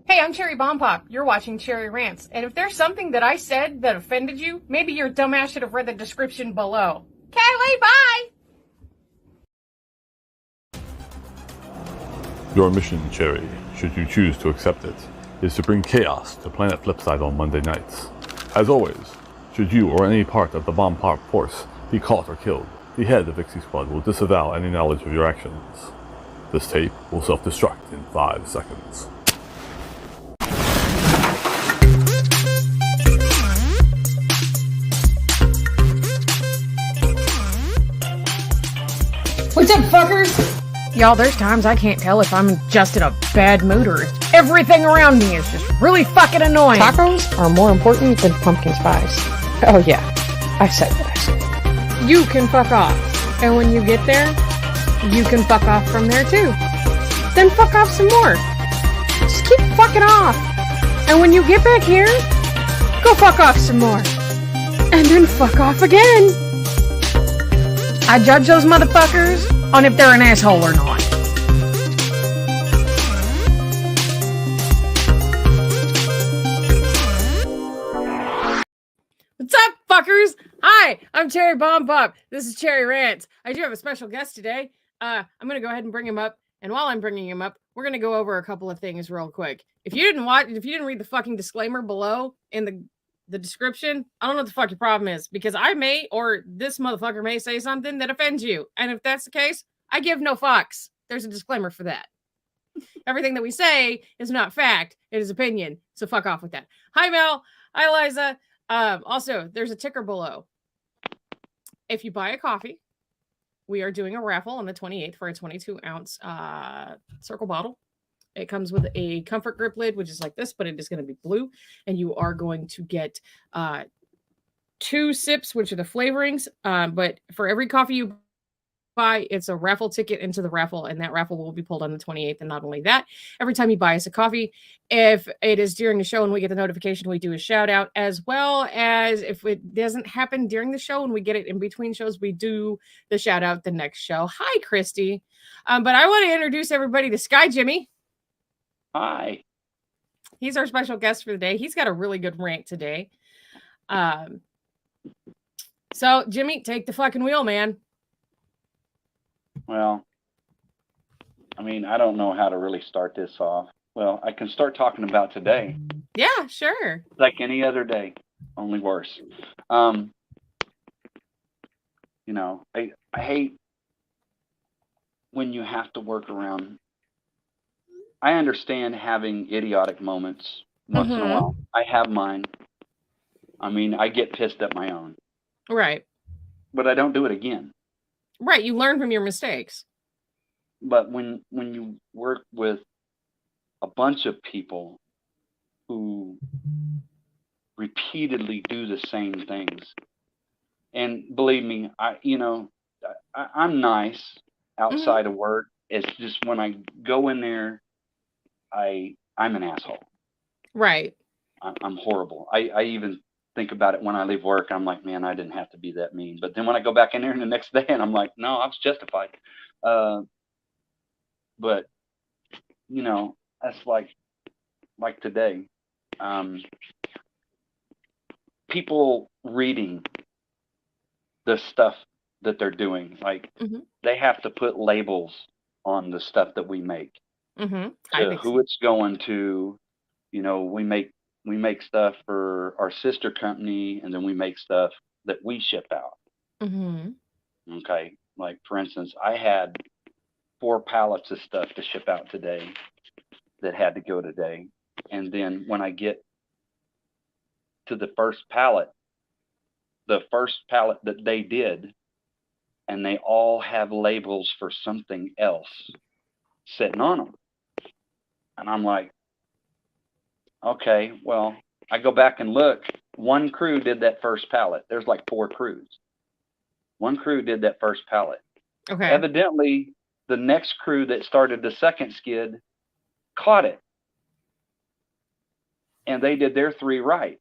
Hey, I'm Cherry Pop. You're watching Cherry Rants. And if there's something that I said that offended you, maybe your dumbass should have read the description below. Okay, bye! Your mission, Cherry, should you choose to accept it, is to bring chaos to Planet Flipside on Monday nights. As always, should you or any part of the bomb pop force be caught or killed, the head of Ixie Squad will disavow any knowledge of your actions. This tape will self-destruct in 5 seconds. What's up, fuckers? Y'all, there's times I can't tell if I'm just in a bad mood or if everything around me is just really fucking annoying. Tacos are more important than pumpkin spice. Oh yeah, I said what I said. You can fuck off. And when you get there, you can fuck off from there too. Then fuck off some more. Just keep fucking off. And when you get back here, go fuck off some more. And then fuck off again. I judge those motherfuckers on if they're an asshole or not. What's up, fuckers? Hi, I'm Cherry Pop. This is Cherry Rants. I do have a special guest today. I'm going to go ahead and bring him up. And while I'm bringing him up, we're going to go over a couple of things real quick. If you didn't read the fucking disclaimer below in the description, I don't know what the fuck your problem is, because I may, or this motherfucker may say something that offends you. And if that's the case, I give no fucks. There's a disclaimer for that. Everything that we say is not fact. It is opinion. So fuck off with that. Hi, Mel. Hi, Liza. Also, there's a ticker below. If you buy a coffee, we are doing a raffle on the 28th for a 22-ounce circle bottle. It comes with a comfort grip lid, which is like this, but it is going to be blue. And you are going to get 2 sips, which are the flavorings. But for every coffee you buy, it's a raffle ticket into the raffle, and that raffle will be pulled on the 28th. And not only that, every time you buy us a coffee, if it is during the show and we get the notification, we do a shout out, as well as if it doesn't happen during the show and we get it in between shows, we do the shout out the next show. Hi, Christy. But I want to introduce everybody to Sky Jimmy. Hi. He's our special guest for the day. He's got a really good rant today. So, Jimmy, take the fucking wheel, man. Well, I mean, I don't know how to really start this off. Well, I can start talking about today. Yeah, sure. Like any other day, only worse. You know, I hate when you have to work around. I understand having idiotic moments once in a while. I have mine. I mean, I get pissed at my own. Right. But I don't do it again. Right. You learn from your mistakes. But when you work with a bunch of people who repeatedly do the same things, and believe me, I'm nice outside of work. It's just when I go in there, I'm an asshole. Right. I'm horrible. I even think about it when I leave work. I'm like, man, I didn't have to be that mean. But then when I go back in there the next day, and I'm like, no, I was justified. But you know, that's like today. People reading the stuff that they're doing, like they have to put labels on the stuff that we make. Who it's going to. You know, we make stuff for our sister company, and then we make stuff that we ship out. Okay, like for instance, I had 4 pallets of stuff to ship out today that had to go today, and then when I get to the first pallet that they did, and they all have labels for something else sitting on them. And I'm like, okay, well, I go back and look. One crew did that first pallet. There's like 4 crews. One crew did that first pallet. Okay. Evidently, the next crew that started the second skid caught it. And they did their 3 right.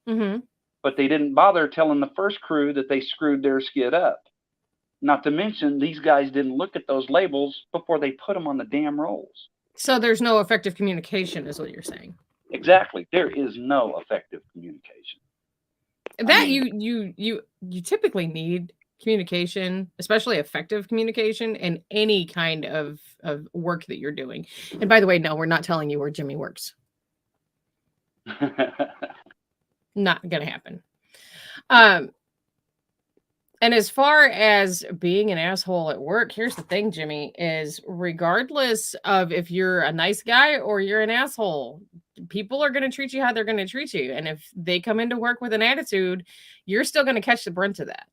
But they didn't bother telling the first crew that they screwed their skid up. Not to mention, these guys didn't look at those labels before they put them on the damn rolls. So there's no effective communication, is what you're saying. Exactly. There is no effective communication. That you typically need communication, especially effective communication, in any kind of work that you're doing. And by the way, no, we're not telling you where Jimmy works. Not gonna happen. And as far as being an asshole at work, here's the thing, Jimmy, is regardless of if you're a nice guy or you're an asshole, people are going to treat you how they're going to treat you. And if they come into work with an attitude, you're still going to catch the brunt of that.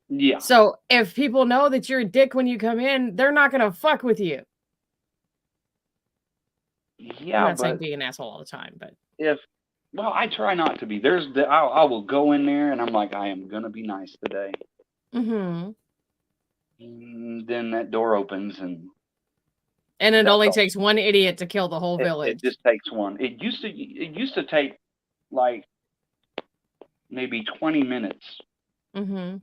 Yeah. So if people know that you're a dick when you come in, they're not going to fuck with you. Yeah, I'm not saying being an asshole all the time, but well, I try not to be. I will go in there and I'm like, I am going to be nice today. Mm-hmm. And then that door opens and it only takes one idiot to kill the whole village. It just takes one. It used to take like maybe 20 minutes. Mm-hmm.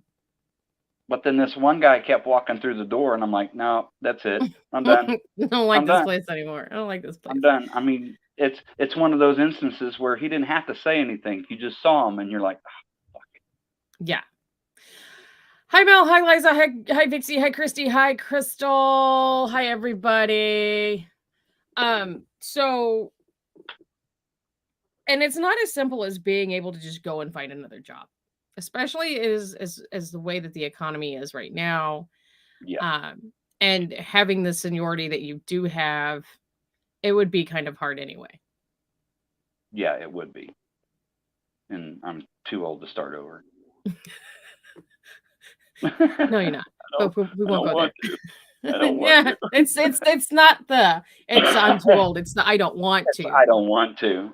But then this one guy kept walking through the door and I'm like, no, that's it. I'm done. I don't like this place anymore. I don't like this place. I'm done. I mean, it's one of those instances where he didn't have to say anything. You just saw him and you're like, oh, fuck. Yeah. Hi, Mel. Hi, Liza. Hi, Vixie. Hi, Christy. Hi, Crystal. Hi, everybody. So, and it's not as simple as being able to just go and find another job, especially as the way that the economy is right now. Yeah. And having the seniority that you do have, it would be kind of hard anyway. Yeah, it would be. And I'm too old to start over. No, you're not. But we won't go there. I don't want to. It's not I'm too old. It's not I don't want to. I don't want to.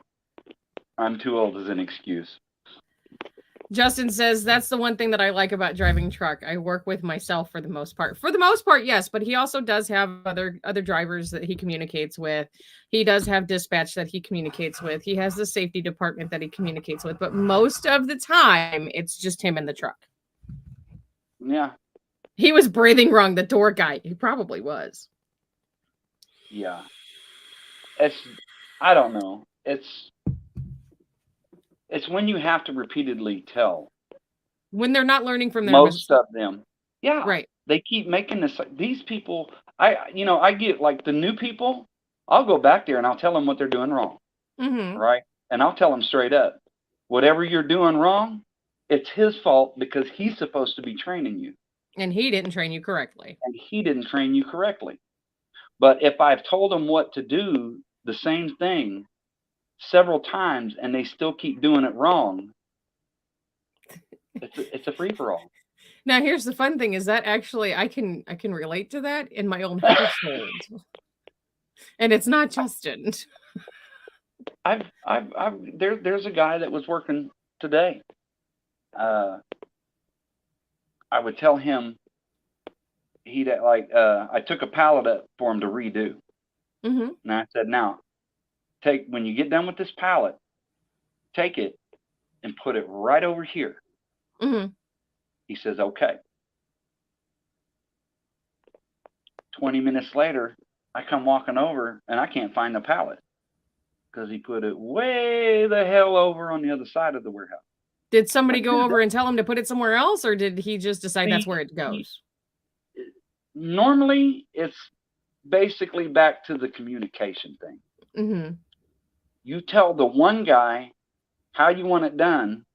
I'm too old as an excuse. Justin says that's the one thing that I like about driving truck. I work with myself for the most part. For the most part, yes, but he also does have other drivers that he communicates with. He does have dispatch that he communicates with. He has the safety department that he communicates with, but most of the time it's just him in the truck. Yeah. He was breathing wrong, the door guy. He probably was. Yeah. I don't know. It's when you have to repeatedly tell. When they're not learning from their most of them. Yeah. Right. They keep making these people, I get like the new people, I'll go back there and I'll tell them what they're doing wrong. Mm-hmm. Right? And I'll tell them straight up, whatever you're doing wrong, it's his fault because he's supposed to be training you. And he didn't train you correctly. But if I've told them what to do, the same thing several times, and they still keep doing it wrong, it's a free-for-all. Now, here's the fun thing: is that actually I can relate to that in my own household, and it's not Justin. There's a guy that was working today. I would tell him I took a pallet up for him to redo. Mm-hmm. And I said, now, when you get done with this pallet, take it and put it right over here. Mm-hmm. He says, okay. 20 minutes later, I come walking over and I can't find the pallet because he put it way the hell over on the other side of the warehouse. Did somebody go over and tell him to put it somewhere else, or did he just decide that's where it goes? Normally, it's basically back to the communication thing. Mm-hmm. You tell the one guy how you want it done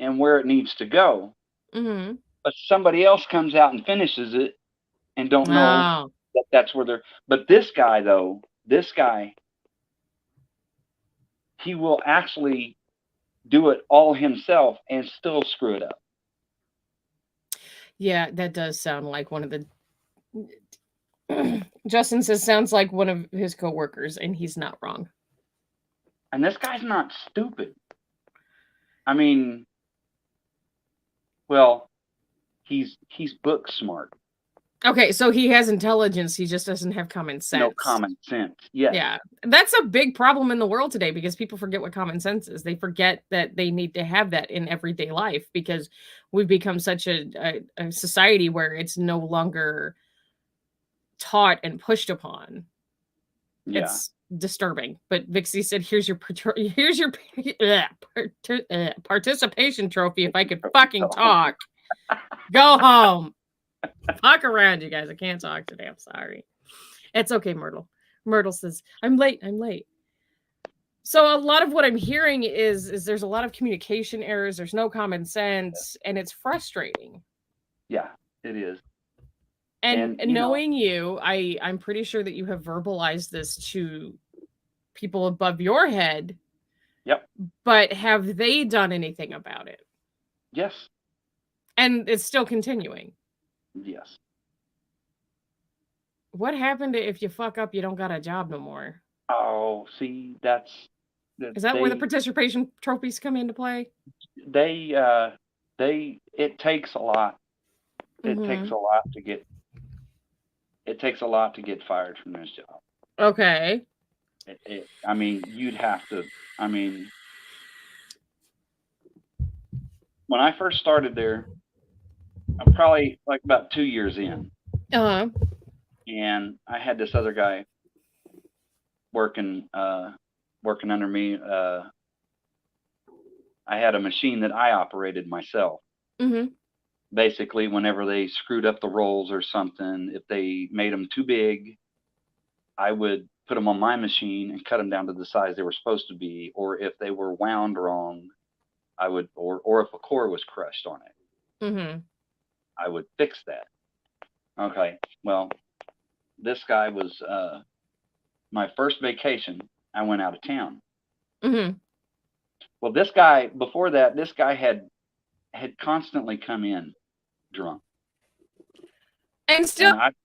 and where it needs to go, mm-hmm. but somebody else comes out and finishes it and don't know that that's where they're. But this guy, he will actually do it all himself and still screw it up. Yeah, that does sound like one of the. Justin says sounds like one of his coworkers, and he's not wrong. And this guy's not stupid. I mean, well, he's book smart. Okay, so he has intelligence. He just doesn't have common sense. No common sense. Yes. Yeah. That's a big problem in the world today because people forget what common sense is. They forget that they need to have that in everyday life because we've become such a society where it's no longer taught and pushed upon. Yeah. It's disturbing. But Vixie said, here's your participation trophy if I could fucking talk. Go home. Fuck around, you guys. I can't talk today. I'm sorry. It's okay, Myrtle. Myrtle says, I'm late. So a lot of what I'm hearing is there's a lot of communication errors. There's no common sense, and it's frustrating. Yeah, it is. And knowing you, I'm pretty sure that you have verbalized this to people above your head. Yep. But have they done anything about it? Yes. And it's still continuing. Yes. What happened if you fuck up, you don't got a job no more? Oh, see, is that where the participation trophies come into play? It takes a lot. It takes a lot to get fired from this job. Okay. I mean, you'd have to. I mean, when I first started there, I'm probably like about 2 years in. And I had this other guy working under me. I had a machine that I operated myself. Basically, whenever they screwed up the rolls or something, if they made them too big, I would put them on my machine and cut them down to the size they were supposed to be. Or if they were wound wrong, I would, or if a core was crushed on it, I would fix that. Okay, well, this guy was my first vacation. I went out of town. Well, this guy, before that, this guy had constantly come in drunk. And still, and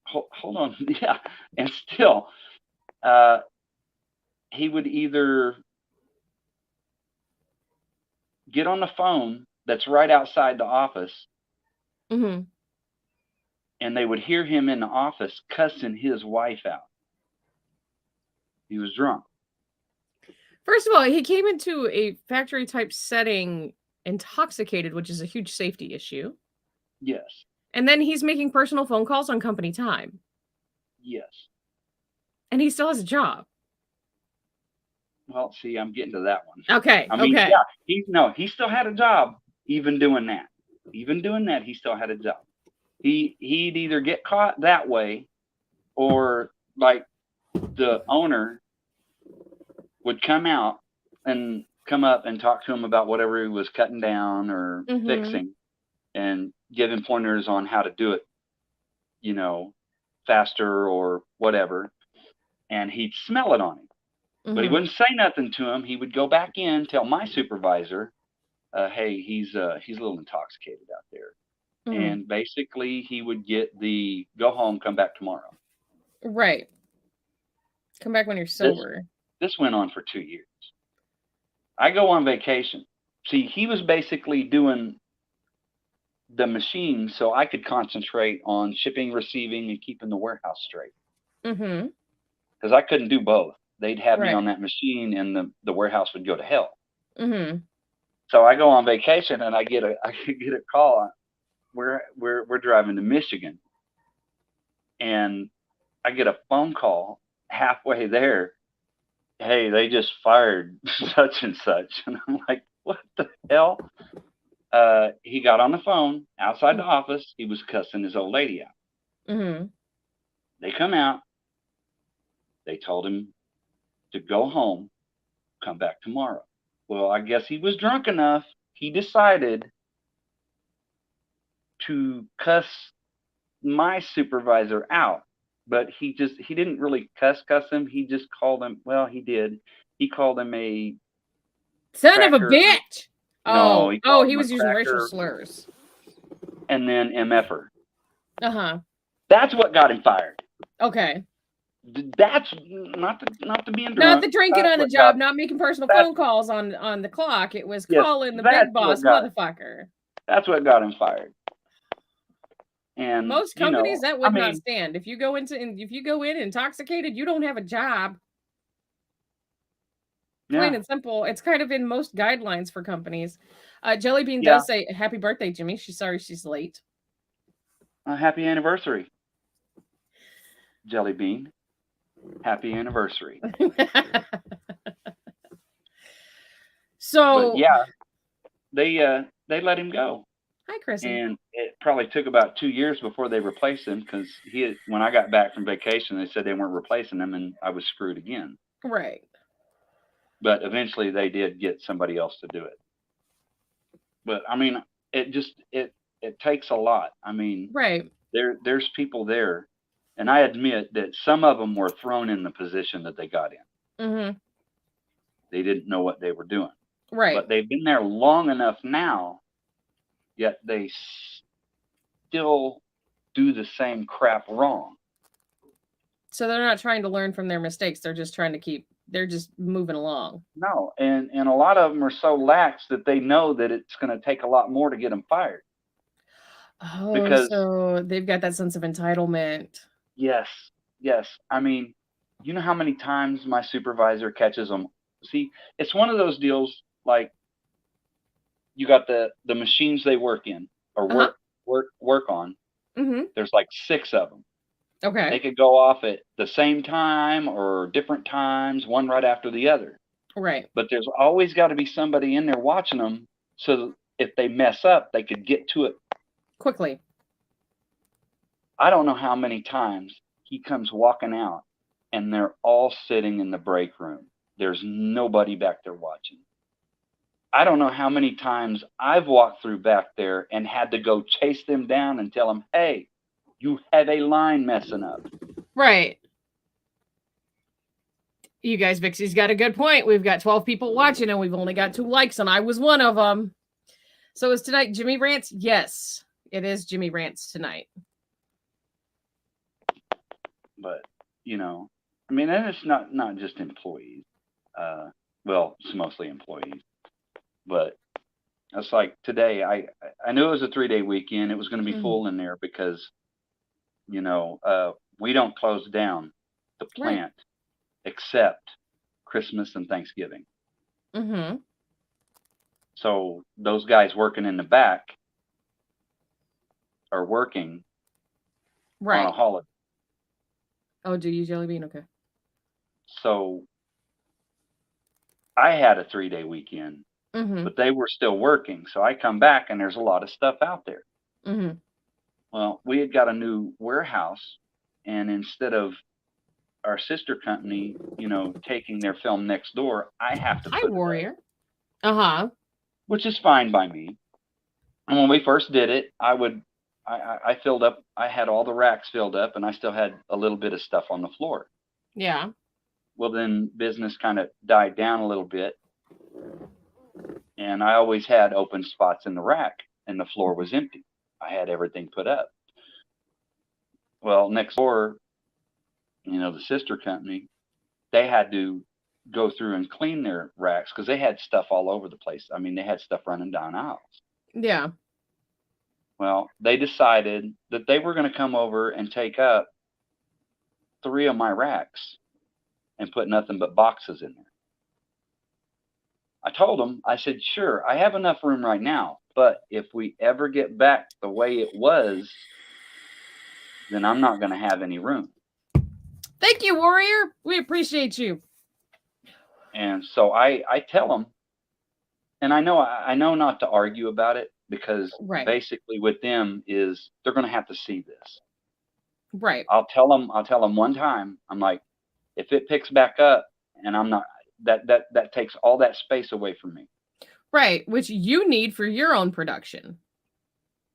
hold on, yeah, and still, he would either get on the phone that's right outside the office, and they would hear him in the office cussing his wife out. He was drunk. First of all, he came into a factory type setting intoxicated, which is a huge safety issue. Yes. And then he's making personal phone calls on company time. Yes. And he still has a job. Well, see, I'm getting to that one. Okay. I mean, yeah, he still had a job. Even doing that, he still had a job. He'd either get caught that way, or like the owner would come up and talk to him about whatever he was cutting down or fixing, and give him pointers on how to do it, faster or whatever. And he'd smell it on him, but he wouldn't say nothing to him. He would go back in, tell my supervisor, hey, he's a little intoxicated out there. And basically he would get the go home, come back tomorrow. Right. Come back when you're sober. This went on for 2 years. I go on vacation. See, he was basically doing the machine so I could concentrate on shipping, receiving, and keeping the warehouse straight. Because I couldn't do both. They'd have me on that machine, and the warehouse would go to hell. So I go on vacation, and I get a call. We're driving to Michigan, and I get a phone call halfway there. Hey, they just fired such and such. And I'm like, what the hell? He got on the phone outside the office. He was cussing his old lady out. They come out. They told him to go home, come back tomorrow. Well, I guess he was drunk enough. He decided to cuss my supervisor out. But he didn't really cuss him. He just called him, well, he did. He called him a son of a bitch. No, he was using racial slurs. And then MFer. That's what got him fired. Okay. That's not the being drunk. Not the drinking on the job, not making personal phone calls on the clock. It was calling the big boss motherfucker. That's what got him fired. And most companies that would not stand. If you go in intoxicated, you don't have a job. Plain and simple. It's kind of in most guidelines for companies. Jellybean does say happy birthday, Jimmy. She's sorry she's late. Happy anniversary, Jellybean. Happy anniversary. So but yeah, they let him go. Hi, Chrissy. And it probably took about 2 years before they replaced him because when I got back from vacation, they said they weren't replacing him, and I was screwed again. Right. But eventually, they did get somebody else to do it. But I mean, it takes a lot. I mean, right. There's people there, and I admit that some of them were thrown in the position that they got in. Mm-hmm. They didn't know what they were doing. Right. But they've been there long enough now, yet they still do the same crap wrong. So they're not trying to learn from their mistakes. They're just trying to they're just moving along. No, and a lot of them are so lax that they know that it's going to take a lot more to get them fired. Oh, so they've got that sense of entitlement. Yes. I mean, you know how many times my supervisor catches them? See, it's one of those deals like you got the machines they work in or work on. Mm-hmm. There's like 6 of them. Okay. They could go off at the same time or different times, one right after the other. Right. But there's always got to be somebody in there watching them so that if they mess up, they could get to it quickly. I don't know how many times he comes walking out and they're all sitting in the break room. There's nobody back there watching. I don't know how many times I've walked through back there and had to go chase them down and tell them, hey, you have a line messing up. Right. You guys, Vixie's got a good point. We've got 12 people watching and we've only got 2 likes and I was one of them. So is tonight Jimmy Rants? Yes, it is Jimmy Rants tonight. But, you know, I mean, and it's not just employees. Well, it's mostly employees. But it's like today, I knew it was a 3-day weekend. It was going to be full in there because, you know, we don't close down the plant except Christmas and Thanksgiving. Mm-hmm. So those guys working in the back are working on a holiday. Oh, do you jelly bean? Okay. So I had a 3-day weekend, but they were still working. So I come back and there's a lot of stuff out there. Mm-hmm. Well, we had got a new warehouse, and instead of our sister company, you know, taking their film next door, I have to. Hi, Warrior. Uh-huh. Which is fine by me. And when we first did it, I filled up. I had all the racks filled up, and I still had a little bit of stuff on the floor. Yeah. Well, then business kind of died down a little bit, and I always had open spots in the rack, and the floor was empty. I had everything put up. Well, next door, you know, the sister company, they had to go through and clean their racks because they had stuff all over the place. I mean, they had stuff running down aisles. Yeah. Well, they decided that they were going to come over and take up 3 of my racks and put nothing but boxes in there. I told them, I said, sure, I have enough room right now, but if we ever get back the way it was, then I'm not going to have any room. Thank you, Warrior. We appreciate you. And so I tell them, and I know not to argue about it because basically with them is they're going to have to see this. Right. I'll tell them one time, I'm like, if it picks back up and I'm not, that takes all that space away from me. Right. Which you need for your own production.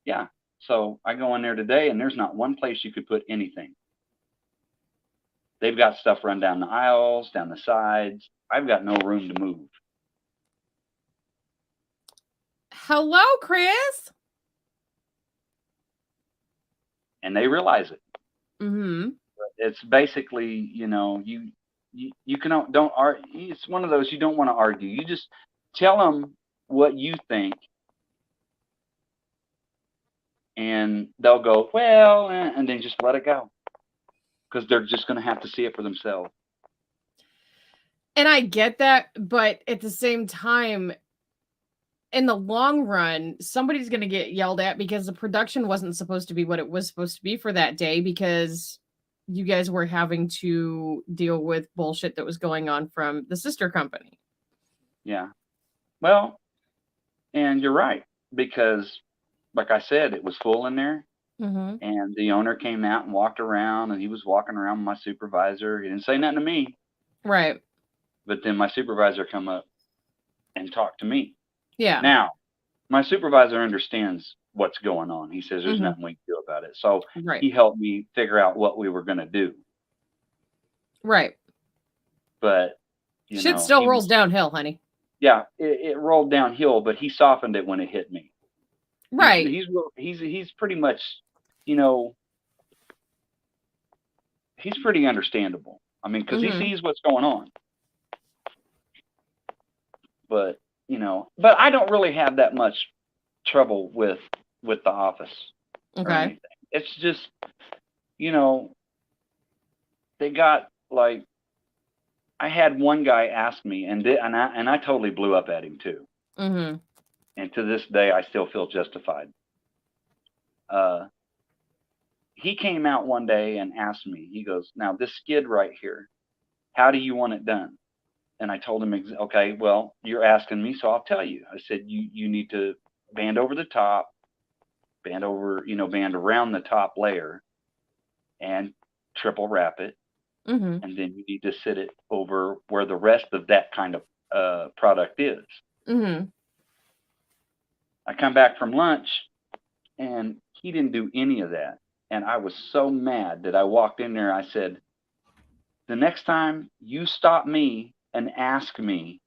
Yeah. So I go in there today and there's not one place you could put anything. They've got stuff run down the aisles, down the sides. I've got no room to move. Hello, Chris. And they realize it. Mm-hmm. It's basically, you know, you don't argue. It's one of those you don't want to argue. You just tell them what you think, and they'll go, well, and then just let it go because they're just going to have to see it for themselves. And I get that, but at the same time, in the long run, somebody's going to get yelled at because the production wasn't supposed to be what it was supposed to be for that day because you guys were having to deal with bullshit that was going on from the sister company. Yeah. Well, and you're right, because like I said, it was full in there. Mm-hmm. And the owner came out and walked around, and he was walking around with my supervisor. He didn't say nothing to me. Right. But then my supervisor come up and talked to me. Yeah. Now, my supervisor understands what's going on. He says there's Mhm. nothing we can do about it. So Right. he helped me figure out what we were going to do. Right. But, you Shit know, still rolls downhill, honey. Yeah, it rolled downhill, but he softened it when it hit me. Right. He's pretty much, you know, he's pretty understandable. I mean, because he Mhm. sees what's going on. But, you know, but I don't really have that much trouble with the office or Okay. anything. It's just, you know, they got like, I had one guy ask me, and I totally blew up at him too. Mhm. And to this day, I still feel justified. He came out one day and asked me, he goes, now this skid right here, how do you want it done? And I told him, okay, well, you're asking me, so I'll tell you. I said, you need to band over the top, band around the top layer and triple wrap it. Mhm. And then you need to sit it over where the rest of that kind of product is. Mhm. I come back from lunch and he didn't do any of that. And I was so mad that I walked in there. I said, the next time you stop me and ask me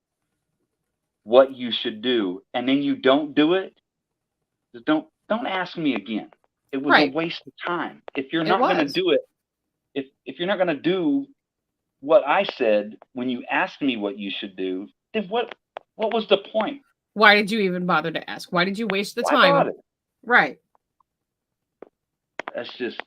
what you should do, and then you don't do it, don't ask me again. It was Right. a waste of time. If you're It not going to was. do it, if you're not going to do what I said when you asked me what you should do, then what was the point? Why did you even bother to ask? Why did you waste the Why time? bother? Right. That's just.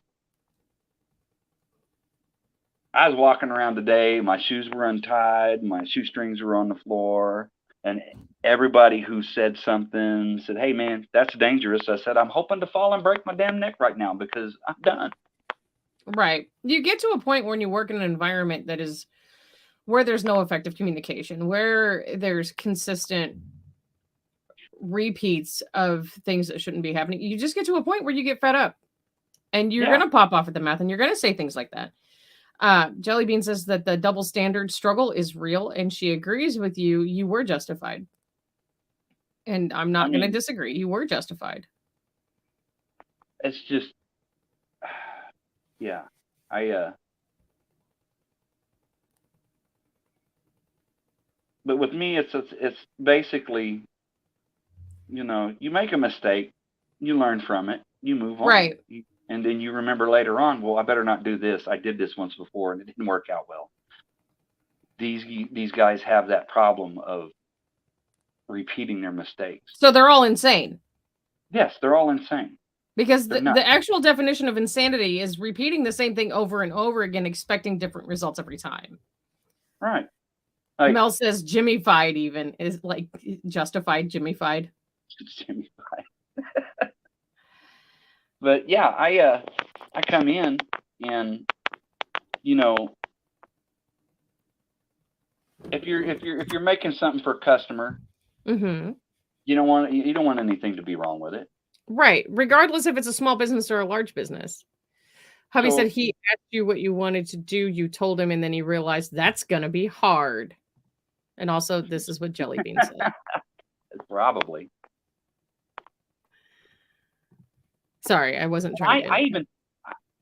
I was walking around today. My shoes were untied. My shoestrings were on the floor. And everybody who said something said, hey, man, that's dangerous. I said, I'm hoping to fall and break my damn neck right now because I'm done. Right. You get to a point when you work in an environment that is where there's no effective communication, where there's consistent repeats of things that shouldn't be happening. You just get to a point where you get fed up and you're going to pop off at the mouth and you're going to say things like that. Jellybean says that the double standard struggle is real and she agrees with you. You were justified. And I'm not going to disagree. You were justified. It's just, yeah, but with me, it's basically, you know, you make a mistake, you learn from it, you move on. Right. And then you remember later on, well, I better not do this. I did this once before and it didn't work out well. These guys have that problem of repeating their mistakes. So they're all insane. Yes, they're all insane. Because the actual definition of insanity is repeating the same thing over and over again, expecting different results every time. Right. Like, Mel says Jimmy-fied even is like justified Jimmy-fied. Jimmy-fied. But yeah, I come in and, you know, if you're making something for a customer, mm-hmm. you don't want anything to be wrong with it. Right. Regardless if it's a small business or a large business. Hubby said he asked you what you wanted to do. You told him, and then he realized that's going to be hard. And also, this is what Jellybean said. Probably. Sorry, I wasn't trying to.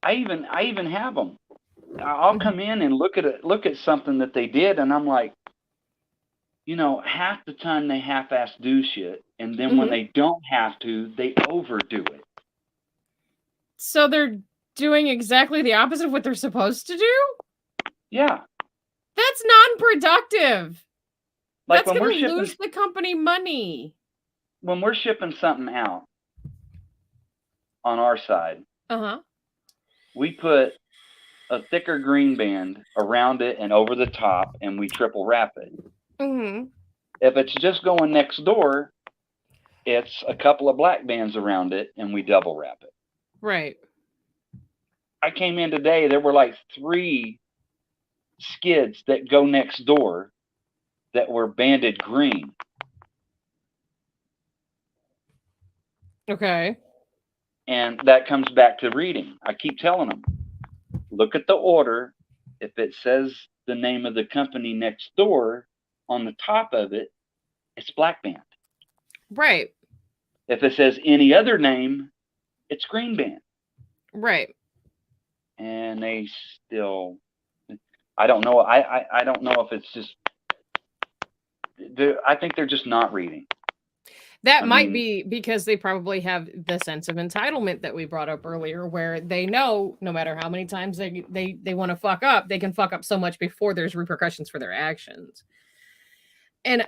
I even have them. I'll come in and look at something that they did, and I'm like, you know, half the time they half-ass do shit, and then when they don't have to, they overdo it. So they're doing exactly the opposite of what they're supposed to do? Yeah. That's non-productive. Like that's going to lose the company money. When we're shipping something out on our side, we put a thicker green band around it and over the top, and we triple wrap it. Mm-hmm. If it's just going next door, it's a couple of black bands around it, and we double wrap it. Right. I came in today, there were like 3 skids that go next door that were banded green. Okay. And that comes back to reading. I keep telling them, look at the order. If it says the name of the company next door on the top of it, it's black band. Right. If it says any other name, it's green band. Right. And they still, I don't know. I don't know if it's just, I think they're just not reading. That might be because they probably have the sense of entitlement that we brought up earlier, where they know no matter how many times they want to fuck up, they can fuck up so much before there's repercussions for their actions. And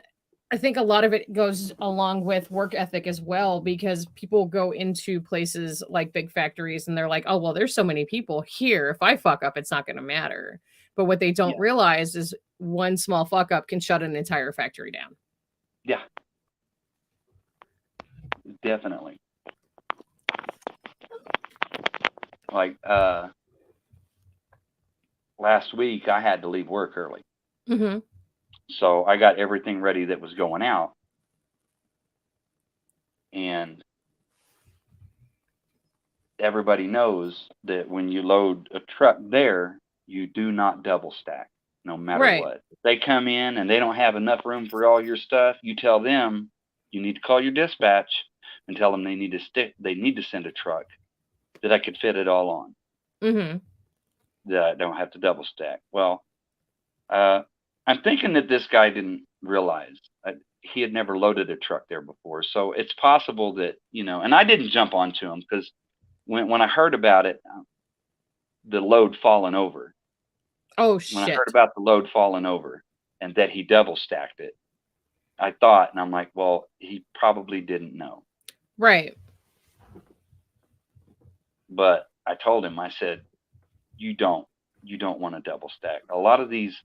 I think a lot of it goes along with work ethic as well, because people go into places like big factories and they're like, oh, well, there's so many people here. If I fuck up, it's not going to matter. But what they don't realize is one small fuck up can shut an entire factory down. Yeah. Definitely. Like last week, I had to leave work early. Mm-hmm. So I got everything ready that was going out. And everybody knows that when you load a truck there, you do not double stack, no matter what. If they come in and they don't have enough room for all your stuff, you tell them you need to call your dispatch and tell them they need to send a truck that I could fit it all on. Mm-hmm. That I don't have to double stack. Well, I'm thinking that this guy didn't realize he had never loaded a truck there before. So it's possible that, and I didn't jump onto him because when I heard about it, the load falling over. Oh, shit. When I heard about the load falling over and that he double stacked it, I thought, and I'm like, well, he probably didn't know. Right. But I told him, I said, you don't want to double stack. A lot of these,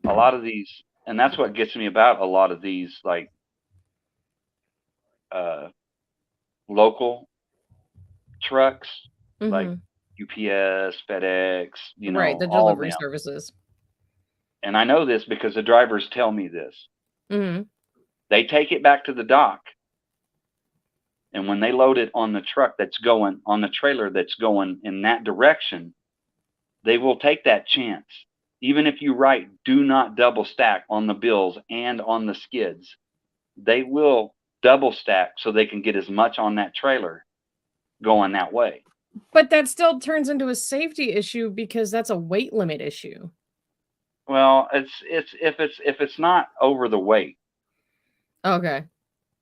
and that's what gets me about a lot of these, like, local trucks, like UPS, FedEx, right, the delivery services. And I know this because the drivers tell me this. Mm-hmm. They take it back to the dock, and when they load it on the truck that's going on the trailer that's going in that direction, they will take that chance. Even if you write do not double stack on the bills and on the skids, they will double stack so they can get as much on that trailer going that way. But that still turns into a safety issue because that's a weight limit issue. Well, it's if it's not over the weight. Okay.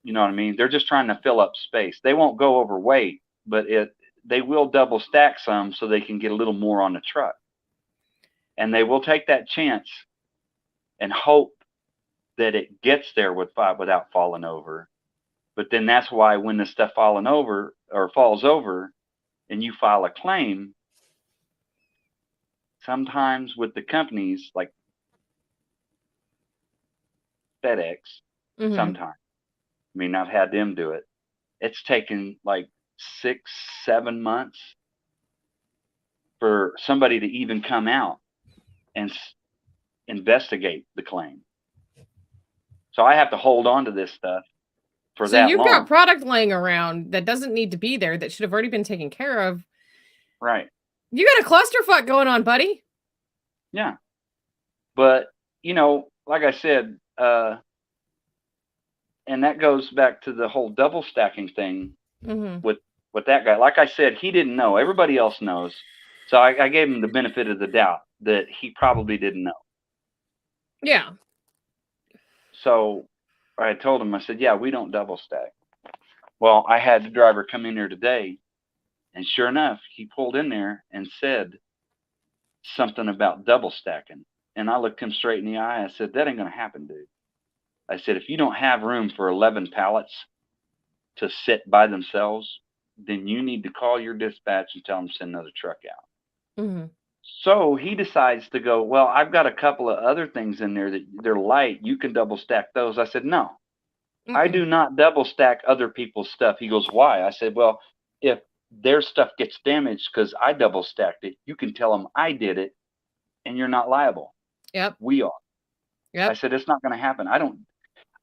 You know what I mean? They're just trying to fill up space. They won't go over weight, but they will double stack some so they can get a little more on the truck. And they will take that chance and hope that it gets there without falling over. But then that's why when the stuff falls over and you file a claim, sometimes with the companies like FedEx, sometimes, I mean, I've had them do it. It's taken like 6-7 months for somebody to even come out and investigate the claim. So I have to hold on to this stuff for that long. So you've got product laying around that doesn't need to be there, that should have already been taken care of. Right. You got a clusterfuck going on, buddy. Yeah. But, like I said, and that goes back to the whole double stacking thing with that guy. Like I said, he didn't know. Everybody else knows. So I gave him the benefit of the doubt that he probably didn't know. Yeah. So I told him, I said, yeah, we don't double stack. Well, I had the driver come in here today, and sure enough, he pulled in there and said something about double stacking. And I looked him straight in the eye. I said, that ain't going to happen, dude. I said, if you don't have room for 11 pallets to sit by themselves, then you need to call your dispatch and tell them to send another truck out. Mm-hmm. So he decides to go, well, I've got a couple of other things in there that they're light. You can double stack those. I said, no, I do not double stack other people's stuff. He goes, why? I said, well, if their stuff gets damaged because I double stacked it, you can tell them I did it, and you're not liable. Yep. We are. Yep. I said it's not going to happen.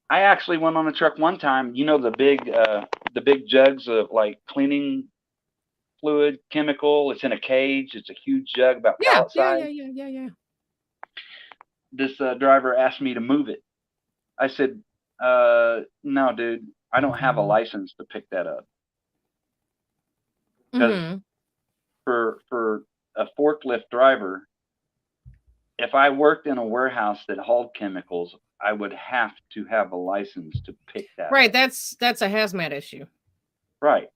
I actually went on a truck one time. You know the big jugs of like cleaning fluid, chemical. It's in a cage. It's a huge jug about pallet size. Yeah. This driver asked me to move it. I said, no, dude, I don't have a license to pick that up. Because for a forklift driver, if I worked in a warehouse that hauled chemicals, I would have to have a license to pick that Right, up. that's a hazmat issue. Right.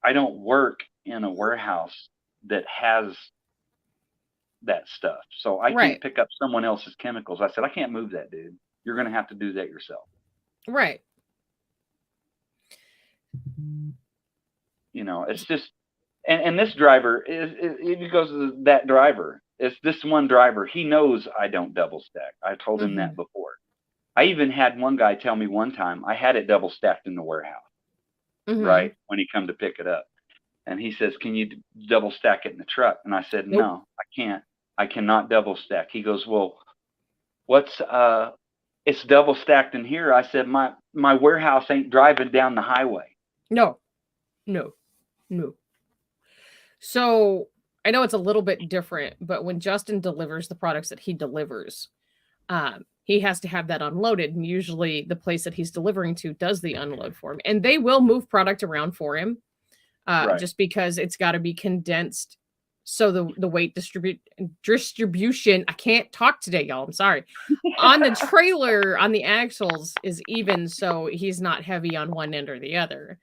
I don't work in a warehouse that has that stuff. So I can't pick up someone else's chemicals. I said, I can't move that, dude. You're going to have to do that yourself. Right. You know, it's just, and this driver it goes to that driver. It's this one driver. He knows I don't double stack. I told him that before. I even had one guy tell me one time I had it double stacked in the warehouse, right? When he come to pick it up. And he says, can you double stack it in the truck? And I said, no, I can't. I cannot double stack. He goes, well, it's double stacked in here. I said, my warehouse ain't driving down the highway. No. So I know it's a little bit different, but when Justin delivers the products that he delivers, he has to have that unloaded. And usually the place that he's delivering to does the unload for him. And they will move product around for him just because it's got to be condensed. So the weight distribution, I can't talk today, y'all. I'm sorry. On the trailer, on the axles is even, so he's not heavy on one end or the other.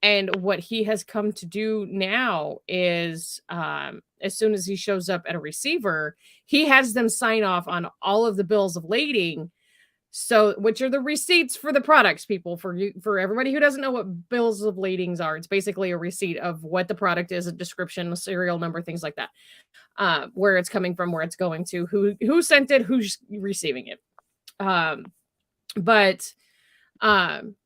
And what he has come to do now is as soon as he shows up at a receiver, he has them sign off on all of the bills of lading. So, which are the receipts for the products, people, for everybody who doesn't know what bills of ladings are. It's basically a receipt of what the product is, a description, a serial number, things like that, where it's coming from, where it's going to, who sent it, who's receiving it. But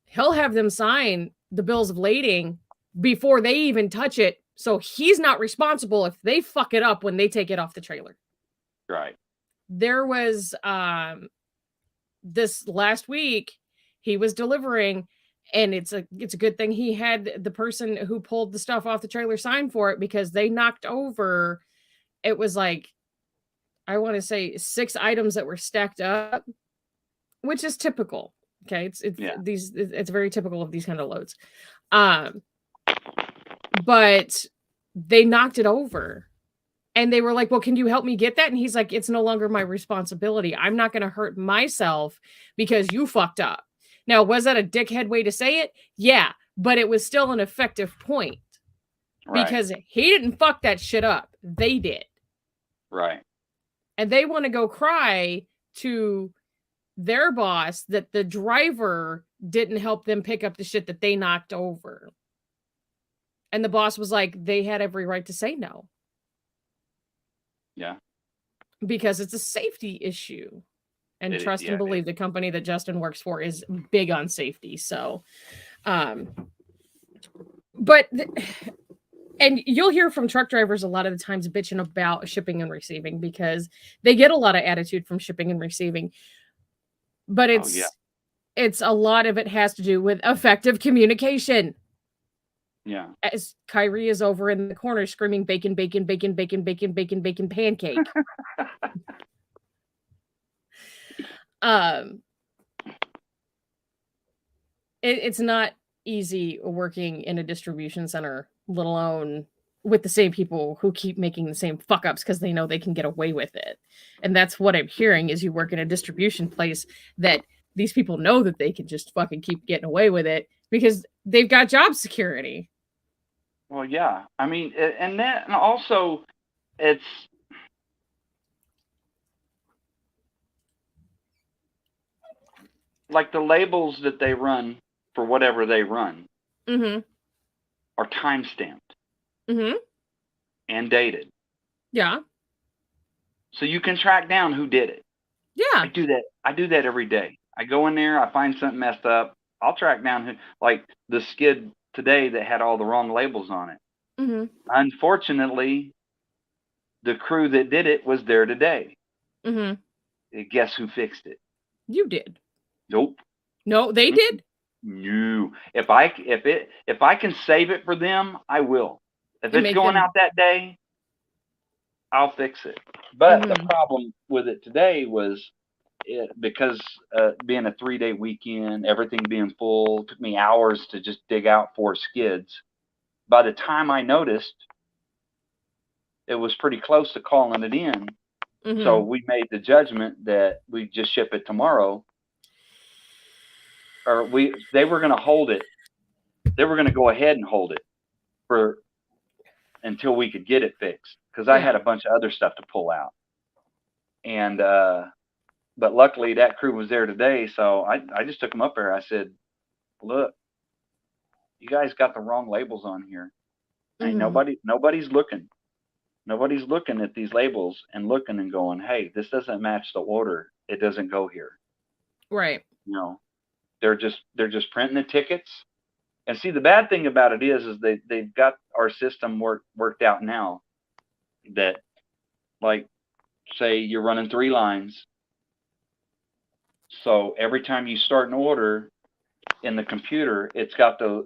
he'll have them sign the bills of lading before they even touch it. So he's not responsible if they fuck it up when they take it off the trailer. Right. There was this last week he was delivering, and it's a good thing he had the person who pulled the stuff off the trailer sign for it, because they knocked over, it was like, I want to say 6 items that were stacked up, which is typical. Okay. It's very typical of these kind of loads. But they knocked it over. And they were like, well, can you help me get that? And he's like, it's no longer my responsibility. I'm not going to hurt myself because you fucked up. Now, was that a dickhead way to say it? Yeah, but it was still an effective point. Right. Because he didn't fuck that shit up. They did. Right. And they want to go cry to their boss that the driver didn't help them pick up the shit that they knocked over. And the boss was like, they had every right to say no. Yeah. Because it's a safety issue. And trust and believe the company that Justin works for is big on safety. So, and you'll hear from truck drivers a lot of the times bitching about shipping and receiving, because they get a lot of attitude from shipping and receiving. But it's a lot of it has to do with effective communication. Yeah. As Kyrie is over in the corner screaming bacon, bacon, bacon, bacon, bacon, bacon, bacon, pancake. It's not easy working in a distribution center, let alone with the same people who keep making the same fuck ups because they know they can get away with it. And that's what I'm hearing, is you work in a distribution place that these people know that they can just fucking keep getting away with it because they've got job security. Well, yeah. I mean, and then also it's like the labels that they run for whatever they run are time-stamped and dated. Yeah. So you can track down who did it. Yeah. I do that every day. I go in there, I find something messed up. I'll track down who, like the skid today that had all the wrong labels on it. Mm-hmm. Unfortunately, the crew that did it was there today. Mm-hmm. Guess who fixed it? You did. Nope. No, they did. No. If I can save it for them, I will. If it's going out that day, I'll fix it. But the problem with it today was because being a 3-day weekend, everything being full, took me hours to just dig out 4 skids. By the time I noticed, it was pretty close to calling it in. So we made the judgment that we just ship it tomorrow. Or they were going to hold it. They were going to go ahead and hold it until we could get it fixed, because I had a bunch of other stuff to pull out. And but luckily that crew was there today, so I just took them up there. I said, "Look, you guys got the wrong labels on here. Ain't nobody's looking. Nobody's looking at these labels and looking and going, hey, this doesn't match the order. It doesn't go here." Right. You know, they're just printing the tickets. And see, the bad thing about it is they've got our system worked out now that, like, say you're running 3 lines. So every time you start an order in the computer, it's got to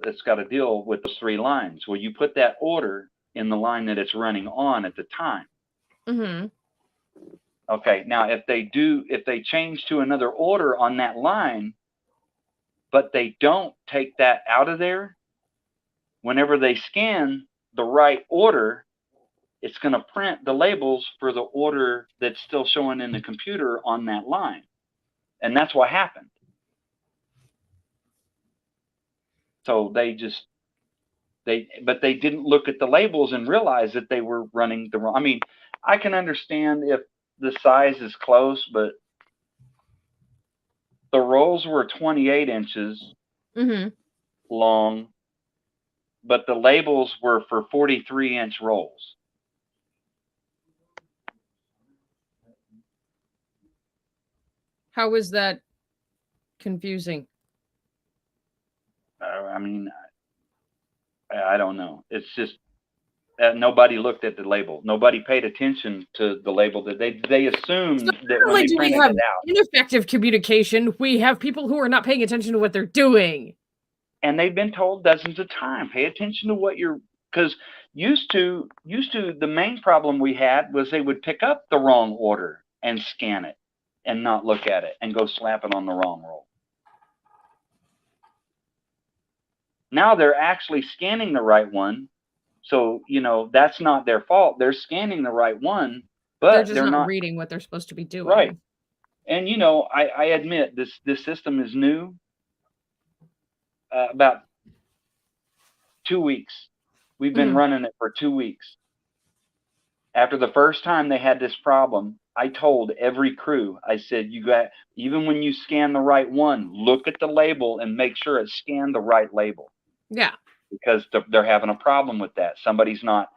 deal with those 3 lines. Well, you put that order in the line that it's running on at the time. Okay. Now, if they change to another order on that line, but they don't take that out of there, whenever they scan the right order, it's going to print the labels for the order that's still showing in the computer on that line. And that's what happened. So they didn't look at the labels and realize that they were running the wrong. I mean, I can understand if the size is close, but the rolls were 28 inches long, but the labels were for 43-inch rolls. How is that confusing? I mean, I don't know. It's just nobody looked at the label. Nobody paid attention to the label. That they assumed that when they printed it out. Ineffective communication. We have people who are not paying attention to what they're doing. And they've been told dozens of times, pay attention to what you're, because used to the main problem we had was they would pick up the wrong order and scan it and not look at it and go slap it on the wrong roll. Now they're actually scanning the right one. So, that's not their fault. They're scanning the right one, but they're not reading what they're supposed to be doing. Right. And, I admit this system is new. About 2 weeks. We've been running it for 2 weeks. After the first time they had this problem, I told every crew, I said, even when you scan the right one, look at the label and make sure it's scanned the right label. Yeah. Because they're having a problem with that. Somebody's not,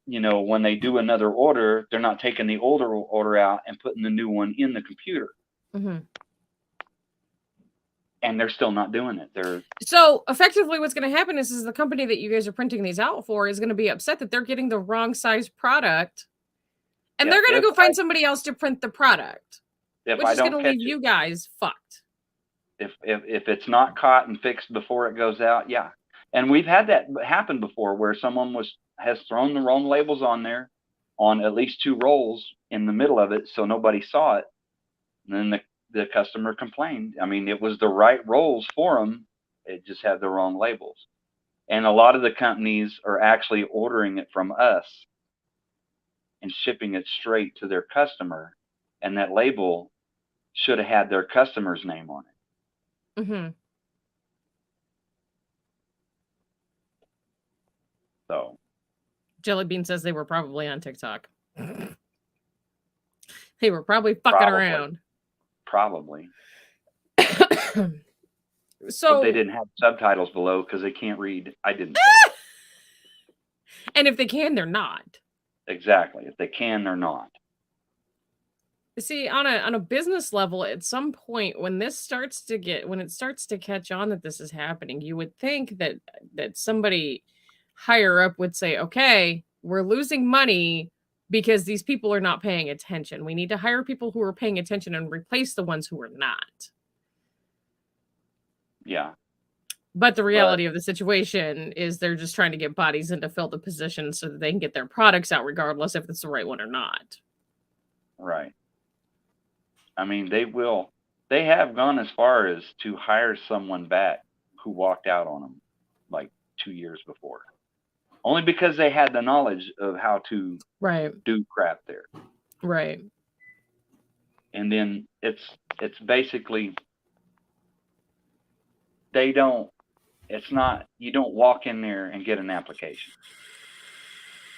when they do another order, they're not taking the older order out and putting the new one in the computer. And they're still not doing it. So effectively what's going to happen is the company that you guys are printing these out for is going to be upset that they're getting the wrong size product. And they're going to go find somebody else to print the product. Which is going to leave you guys fucked. If it's not caught and fixed before it goes out, yeah. And we've had that happen before where someone has thrown the wrong labels on there on at least 2 rolls in the middle of it, so nobody saw it. And then the customer complained. I mean, it was the right rolls for them. It just had the wrong labels. And a lot of the companies are actually ordering it from us and shipping it straight to their customer. And that label should have had their customer's name on it. So Jellybean says they were probably on TikTok. They were probably fucking around. Probably. So but they didn't have subtitles below because they can't read. I didn't. And if they can, they're not. Exactly. If they can, they're not. See, on a business level, at some point when it starts to catch on that this is happening, you would think that somebody higher up would say, okay, we're losing money because these people are not paying attention. We need to hire people who are paying attention and replace the ones who are not. Yeah. But the reality of the situation is they're just trying to get bodies in to fill the position so that they can get their products out regardless if it's the right one or not. Right. I mean, they have gone as far as to hire someone back who walked out on them like 2 years before. Only because they had the knowledge of how to do crap there. Right. And then it's basically you don't walk in there and get an application.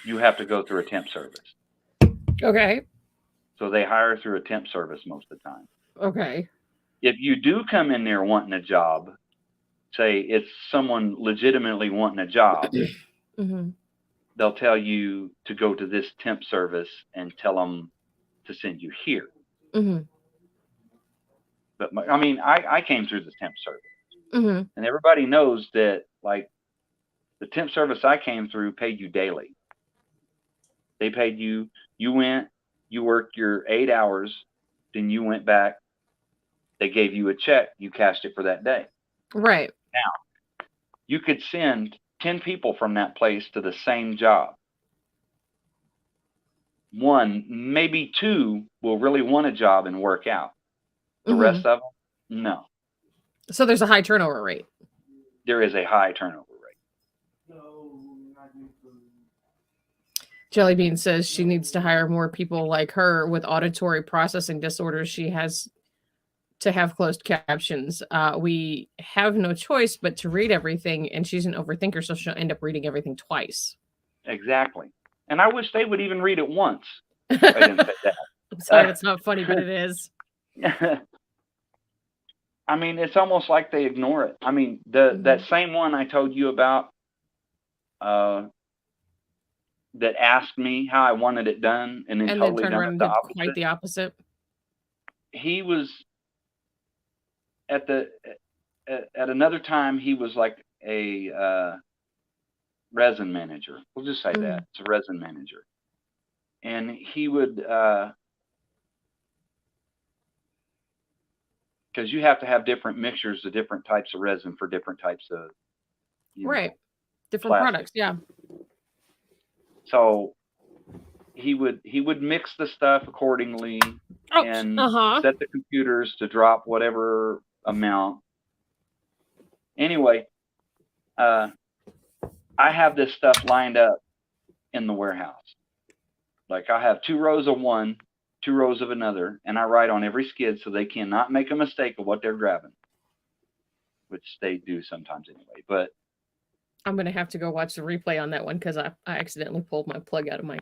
You have to go through a temp service. Okay. So they hire through a temp service most of the time. Okay. If you do come in there wanting a job, say it's someone legitimately wanting a job, mm-hmm. They'll tell you to go to this temp service and tell them to send you here. Mm-hmm. But I came through the temp service. Mm-hmm. And everybody knows that, like, the temp service I came through paid you daily. They paid you went, you worked your 8 hours, then you went back, they gave you a check, you cashed it for that day. Right. Now, you could send 10 people from that place to the same job. 1, maybe 2 will really want a job and work out. The rest of them, no. So there's a high turnover rate. There is a high turnover rate. Jellybean says she needs to hire more people like her with auditory processing disorders. She has to have closed captions. We have no choice but to read everything, and she's an overthinker, so she'll end up reading everything twice. Exactly. And I wish they would even read it once. I didn't say that. I'm sorry, that's not funny, but it is. I mean, it's almost like they ignore it. I mean, that same one I told you about that asked me how I wanted it done and then totally turned done around it the and did opposite. quite the opposite. He was at another time, he was like a resin manager. We'll just say that. It's a resin manager. And he would, because you have to have different mixtures of different types of resin for different types of different products. Yeah. So he would mix the stuff accordingly and set the computers to drop whatever amount. Anyway, I have this stuff lined up in the warehouse. Like, I have 2 rows of one, 2 rows of another, and I write on every skid so they cannot make a mistake of what they're grabbing, which they do sometimes anyway. But I'm gonna have to go watch the replay on that one because I accidentally pulled my plug out of my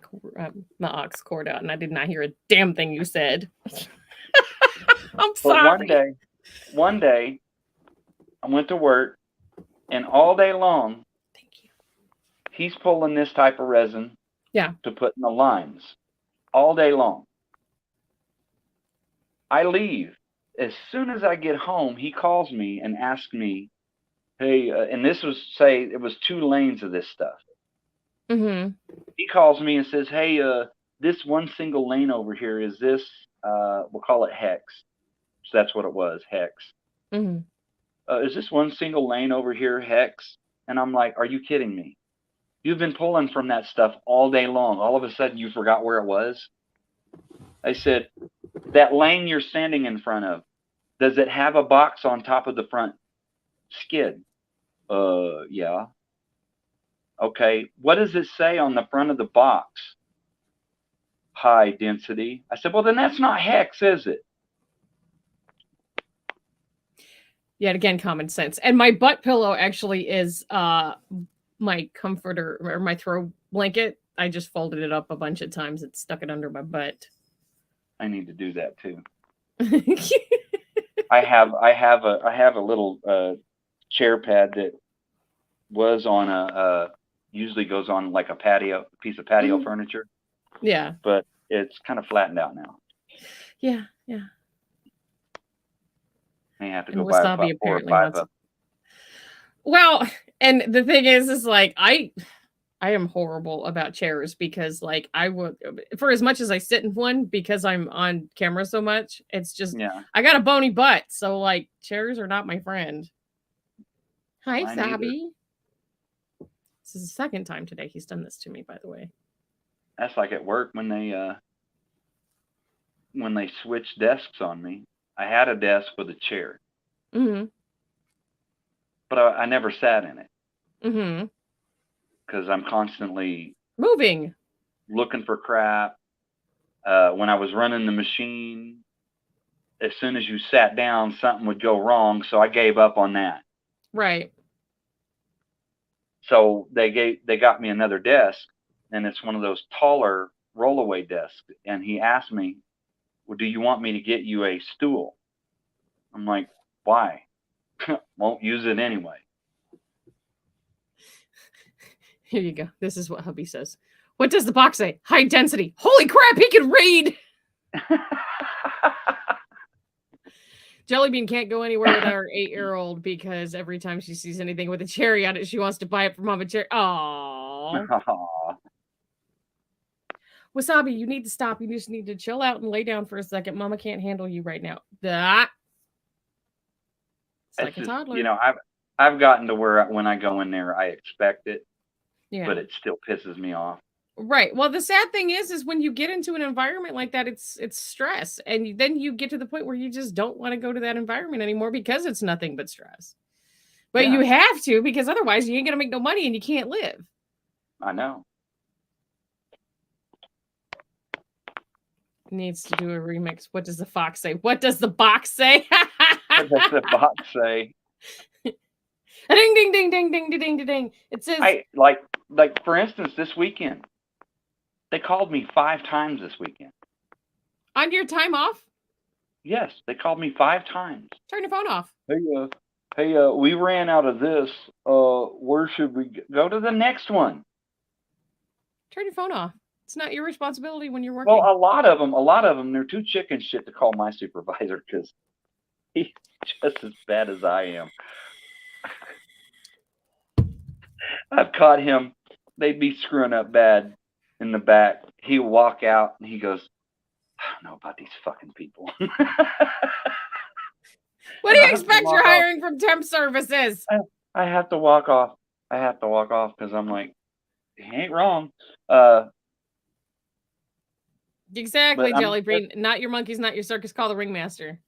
aux cord out, and I did not hear a damn thing you said. I'm sorry. But one day, I went to work, and all day long, he's pulling this type of resin to put in the lines all day long. I leave. As soon as I get home, he calls me and asks me, hey, and this was, say, it was 2 lanes of this stuff. Mm-hmm. He calls me and says, hey, this one single lane over here, is this, we'll call it hex. So that's what it was, hex. Mm-hmm. Is this one single lane over here hex? And I'm like, are you kidding me? You've been pulling from that stuff all day long. All of a sudden you forgot where it was? I said, that lane you're standing in front of, does it have a box on top of the front skid? Yeah. Okay. What does it say on the front of the box? High density. I said, well, then that's not hex, is it? Yet again, common sense. And my butt pillow actually is my comforter or my throw blanket. I just folded it up a bunch of times and stuck it under my butt. I need to do that too. I have a little chair pad that was on a usually goes on like a piece of patio furniture. Yeah. But it's kind of flattened out now. Yeah, yeah. May have to And go buy Wasabi 4 or apparently 5 wants of it. Well, and the thing is like I am horrible about chairs because like I would, for as much as I sit in one because I'm on camera so much, it's just Yeah. I got a bony butt, so like chairs are not my friend. Hi, Mine either. Sabi. This is the second time today he's done this to me, by the way. That's like at work when they switched desks on me. I had a desk with a chair, Mm-hmm. but I never sat in it Mm-hmm. because I'm constantly Moving. looking for crap. When I was running the machine, as soon as you sat down, something would go wrong, so I gave up on that. Right. So they got me another desk, and it's one of those taller rollaway desks. And he asked me, "Well, do you want me to get you a stool?" I'm like, "Why? Won't use it anyway." Here you go. This is what hubby says. What does the box say? High density. Holy crap, he can read! Jellybean can't go anywhere without her 8-year-old because every time she sees anything with a cherry on it, she wants to buy it for Mama Cherry. Aww. Wasabi, you need to stop. You just need to chill out and lay down for a second. Mama can't handle you right now. That. It's like a toddler. You know, I've gotten to where when I go in there, I expect it, but it still pisses me off. Right. Well, the sad thing is when you get into an environment like that, it's stress, and then you get to the point where you just don't want to go to that environment anymore because it's nothing but stress. But you have to, because otherwise you ain't gonna make no money and you can't live. I know. Needs to do a remix. What does the fox say? What does the box say? What does the box say? Ding ding ding ding ding ding ding ding. It says like for instance, this weekend. They called me 5 times this weekend. On your time off? Yes, they called me 5 times. Turn your phone off. Hey, we ran out of this. Where should we go? To the next one? Turn your phone off. It's not your responsibility when you're working. Well, a lot of them, they're too chicken shit to call my supervisor because he's just as bad as I am. I've caught him. They'd be screwing up bad in the back. He'll walk out and he goes, "I don't know about these fucking people." What do you expect you're hiring from temp services? I have to walk off. Because I'm like, he ain't wrong. Exactly, Jellybean. Not your monkeys, not your circus. Call the ringmaster.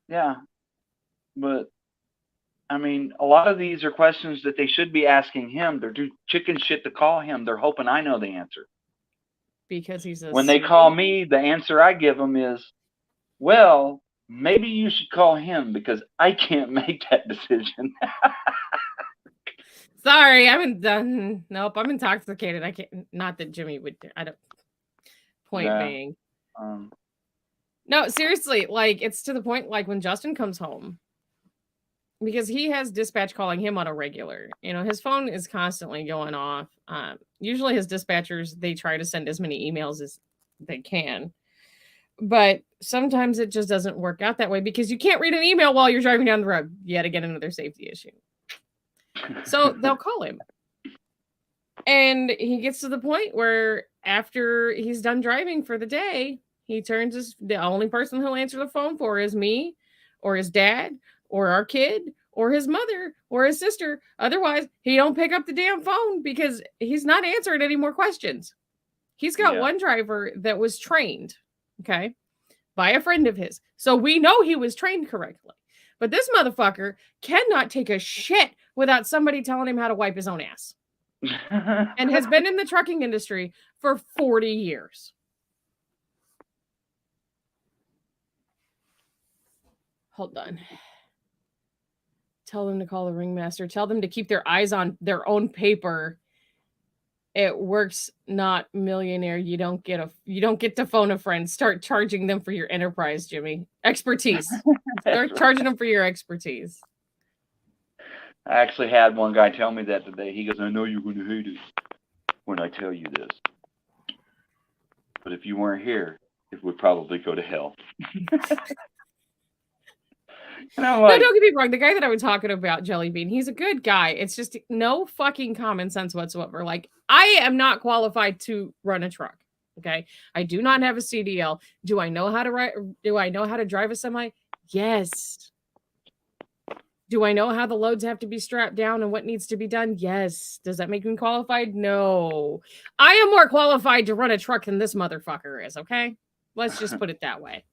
Yeah. But, I mean, a lot of these are questions that they should be asking him. They're too chicken shit to call him. They're hoping I know the answer. Because he's a... When they call me, the answer I give them is, well, maybe you should call him because I can't make that decision. Sorry, I'm done. Nope, I'm intoxicated. I can't. Not that Jimmy would. I don't. Point being. No, seriously, like it's to the point like when Justin comes home, because he has dispatch calling him on a regular. You know, his phone is constantly going off. Usually his dispatchers, they try to send as many emails as they can. But sometimes it just doesn't work out that way because you can't read an email while you're driving down the road. Yet again, another safety issue. So they'll call him. And he gets to the point where after he's done driving for the day, he turns the only person he'll answer the phone for is me or his dad or our kid or his mother or his sister. Otherwise, he don't pick up the damn phone because he's not answering any more questions. He's got one driver that was trained, okay, by a friend of his. So we know he was trained correctly. But this motherfucker cannot take a shit without somebody telling him how to wipe his own ass. And has been in the trucking industry for 40 years. Hold on. Tell them to call the ringmaster. Tell them to keep their eyes on their own paper. It works, not millionaire. You don't get to phone a friend. Start charging them for your enterprise, Jimmy. Expertise. Start charging them for your expertise. I actually had one guy tell me that today. He goes, "I know you're going to hate it when I tell you this. But if you weren't here, it would probably go to hell. And I'm No, like, don't get me wrong. The guy that I was talking about, Jelly Bean, he's a good guy. It's just no fucking common sense whatsoever. Like, I am not qualified to run a truck. Okay. I do not have a CDL. Do I know how to ride? Do I know how to drive a semi? Yes. Do I know how the loads have to be strapped down and what needs to be done? Yes. Does that make me qualified? No. I am more qualified to run a truck than this motherfucker is. Okay. Let's just put it that way.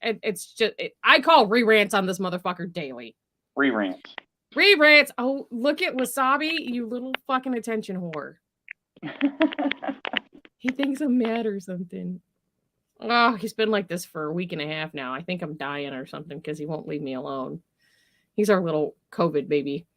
It's just, I call re-rants on this motherfucker daily. Re-rants. Re-rants. Oh, look at Wasabi, you little fucking attention whore. He thinks I'm mad or something. Oh, he's been like this for a week and a half now. I think I'm dying or something because he won't leave me alone. He's our little COVID baby.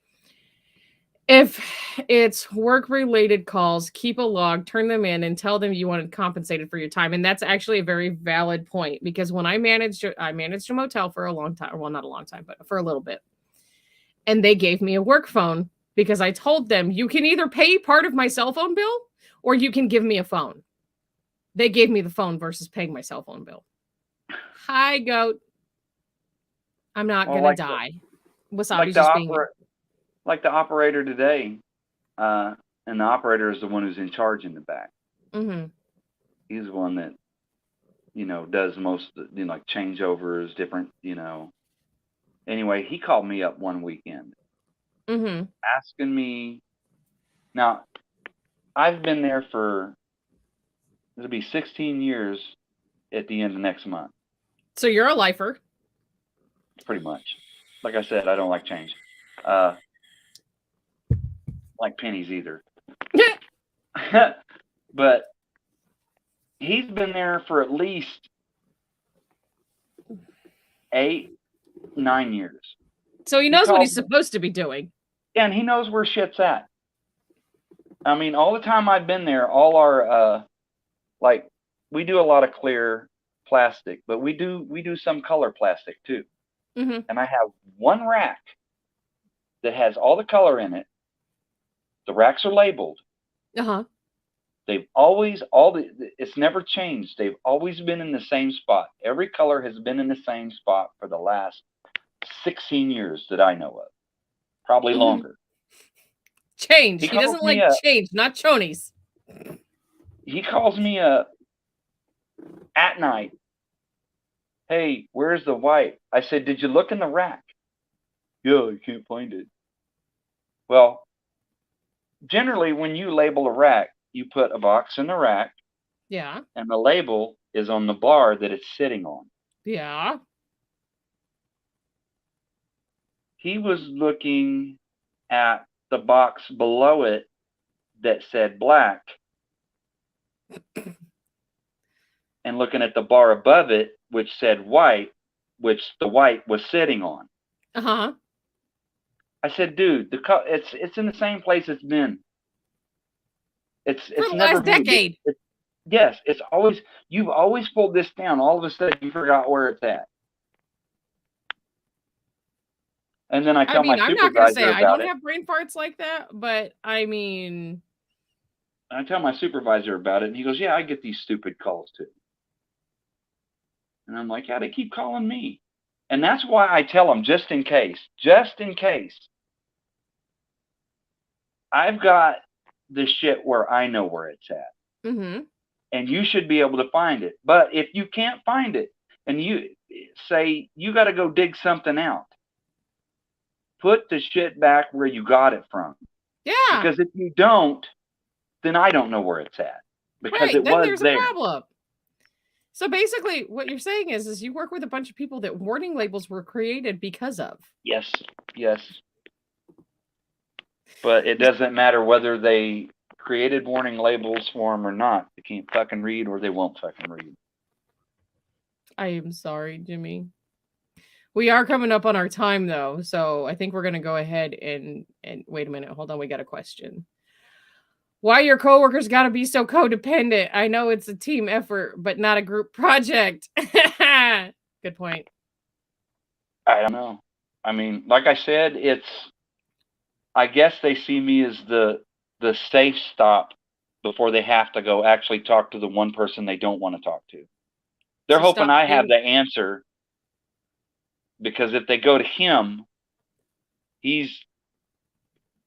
If it's work-related calls, keep a log, turn them in, and tell them you wanted compensated for your time. And that's actually a very valid point because when I managed a motel for a long time. Well, not a long time, but for a little bit. And they gave me a work phone because I told them you can either pay part of my cell phone bill or you can give me a phone. They gave me the phone versus paying my cell phone bill. Hi, goat. I'm not going to die. Wasabi's just being... Like the operator today, and the operator is the one who's in charge in the back. Mm-hmm. He's the one that, does most, like changeovers, different, Anyway, he called me up one weekend, asking me. Now, I've been there it'll be 16 years at the end of next month. So you're a lifer. Pretty much. Like I said, I don't like change. Like pennies either. But he's been there for at least 8-9 years. So he knows what he's supposed to be doing. Yeah, and he knows where shit's at. I mean, all the time I've been there, all our we do a lot of clear plastic, but we do some color plastic too. Mm-hmm. And I have one rack that has all the color in it. The racks are labeled. Uh-huh. They've it's never changed. They've always been in the same spot. Every color has been in the same spot for the last 16 years that I know of. Probably longer. Change. He doesn't like change, not chonies. He calls me up at night. Hey, where's the white? I said, did you look in the rack? Yeah, I can't find it. Well, generally, when you label a rack, you put a box in the rack. Yeah. And the label is on the bar that it's sitting on. Yeah. He was looking at the box below it that said black and looking at the bar above it, which said white, which the white was sitting on. Uh-huh. I said, dude, it's in the same place it's been. It's for the never last decade. Yes, you've always pulled this down. All of a sudden, you forgot where it's at. And then I tell my supervisor I'm not going to say about I don't it. have brain farts like that, but I mean... I tell my supervisor about it, and he goes, yeah, I get these stupid calls too. And I'm like, yeah, they keep calling me. And that's why I tell them, just in case. I've got the shit where I know where it's at. Mm-hmm. And you should be able to find it. But if you can't find it, and you say, you got to go dig something out, put the shit back where you got it from. Yeah. Because if you don't, then I don't know where it's at. Because it was there's there. A problem. So basically, what you're saying is you work with a bunch of people that warning labels were created because of. Yes. But it doesn't matter whether they created warning labels for them or not. They can't fucking read or they won't fucking read. I am sorry, Jimmy. We are coming up on our time, though, so I think we're going to go ahead and wait a minute. Hold on. We got a question. Why your coworkers got to be so codependent? I know it's a team effort, but not a group project. Good point. I don't know. I mean, like I said, I guess they see me as the safe stop before they have to go actually talk to the one person they don't want to talk to. They're hoping I have the answer, because if they go to him,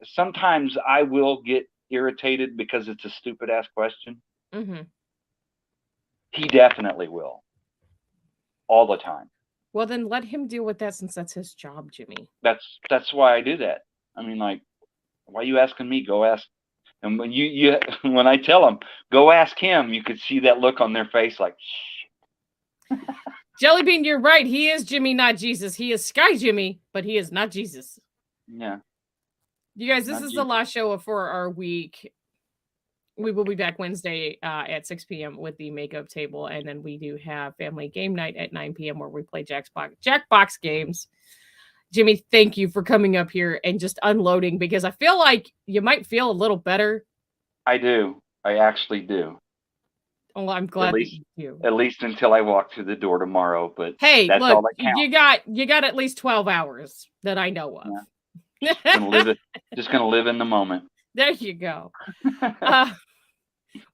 sometimes I will get irritated because it's a stupid ass question. Mm-hmm. He definitely will. All the time. Well, then let him deal with that, since that's his job, Jimmy. That's why I do that. I mean, like, why are you asking me? Go ask. And when when I tell them, go ask him, you could see that look on their face, like, shh. Jellybean, you're right. He is Jimmy, not Jesus. He is Sky Jimmy, but he is not Jesus. Yeah. You guys, this is the last show for our week. We will be back Wednesday at 6 p.m. with the makeup table. And then we do have family game night at 9 p.m. where we play Jackbox games. Jimmy, thank you for coming up here and just unloading, because I feel like you might feel a little better. I do. I actually do. Oh, I'm glad that you do. At least until I walk through the door tomorrow. But hey, that's look, all that counts. you got at least 12 hours that I know of. Yeah. Just gonna live in the moment. There you go.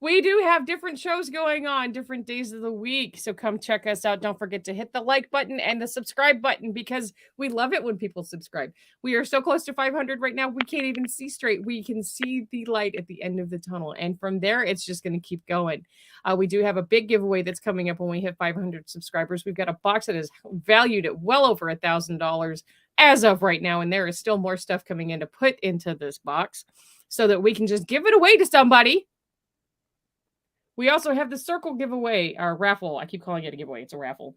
We do have different shows going on different days of the week, so come check us out. Don't forget to hit the like button and the subscribe button, because we love it when people subscribe. We are so close to 500 right now, we can't even see straight. We can see the light at the end of the tunnel, and from there it's just going to keep going. We do have a big giveaway that's coming up when we hit 500 subscribers. We've got a box that is valued at well over $1,000 as of right now, and there is still more stuff coming in to put into this box so that we can just give it away to somebody. We also have the circle giveaway, or raffle. I keep calling it a giveaway. It's a raffle.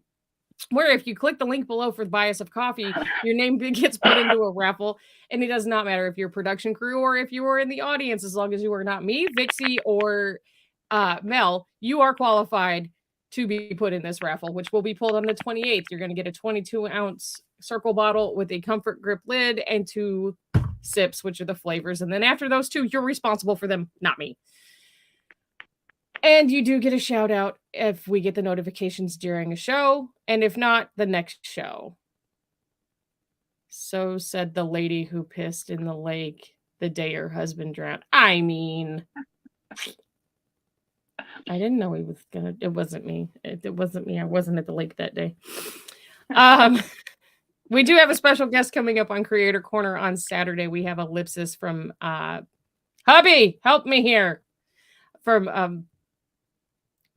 Where if you click the link below for the bias of coffee, your name gets put into a raffle. And it does not matter if you're a production crew or if you are in the audience, as long as you are not me, Vixie, or Mel, you are qualified to be put in this raffle, which will be pulled on the 28th. You're going to get a 22-ounce circle bottle with a comfort grip lid and 2 sips, which are the flavors. And then after those 2, you're responsible for them, not me. And you do get a shout out if we get the notifications during a show, and if not, the next show. So said the lady who pissed in the lake the day her husband drowned. I mean, I didn't know he was gonna. It wasn't me. It wasn't me. I wasn't at the lake that day. We do have a special guest coming up on Creator Corner on Saturday. We have Ellipsis from hubby, help me here, from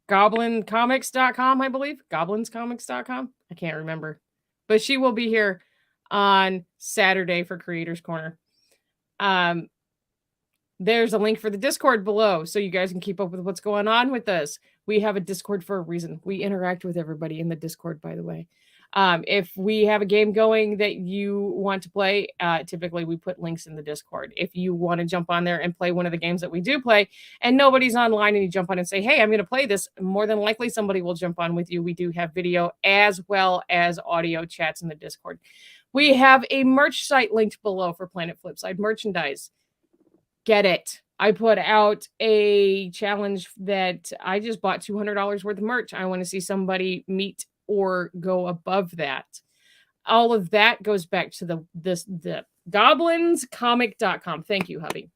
goblincomics.com, I believe. Goblinscomics.com. I can't remember. But she will be here on Saturday for Creators Corner. There's a link for the Discord below, so you guys can keep up with what's going on with us. We have a Discord for a reason. We interact with everybody in the Discord, by the way. If we have a game going that you want to play, typically we put links in the Discord. If you want to jump on there and play one of the games that we do play and nobody's online and you jump on and say, hey, I'm going to play this, more than likely somebody will jump on with you. We do have video as well as audio chats in the Discord. We have a merch site linked below for Planet Flipside merchandise. Get it. I put out a challenge that I just bought $200 worth of merch. I want to see somebody meet or go above that. All of that goes back to the goblinscomic.com. Thank you, hubby.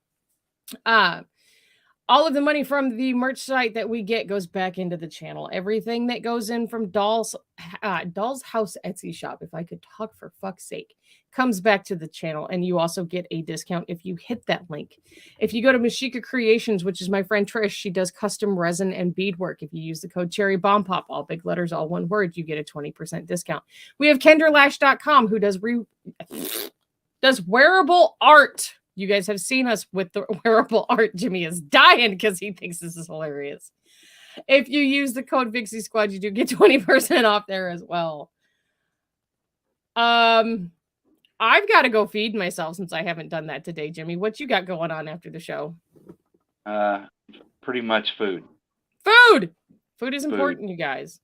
All of the money from the merch site that we get goes back into the channel. Everything that goes in from Doll's House Etsy shop, if I could talk for fuck's sake, comes back to the channel. And you also get a discount if you hit that link. If you go to Mashika Creations, which is my friend Trish, she does custom resin and beadwork. If you use the code Cherry Bomb Pop, all big letters, all one word, you get a 20% discount. We have KenderLash.com, who does wearable art. You guys have seen us with the wearable art. Jimmy is dying because he thinks this is hilarious. If you use the code Vixie Squad, you do get 20% off there as well. I've got to go feed myself since I haven't done that today, Jimmy. What you got going on after the show? Pretty much food. Food! Food is important, you guys.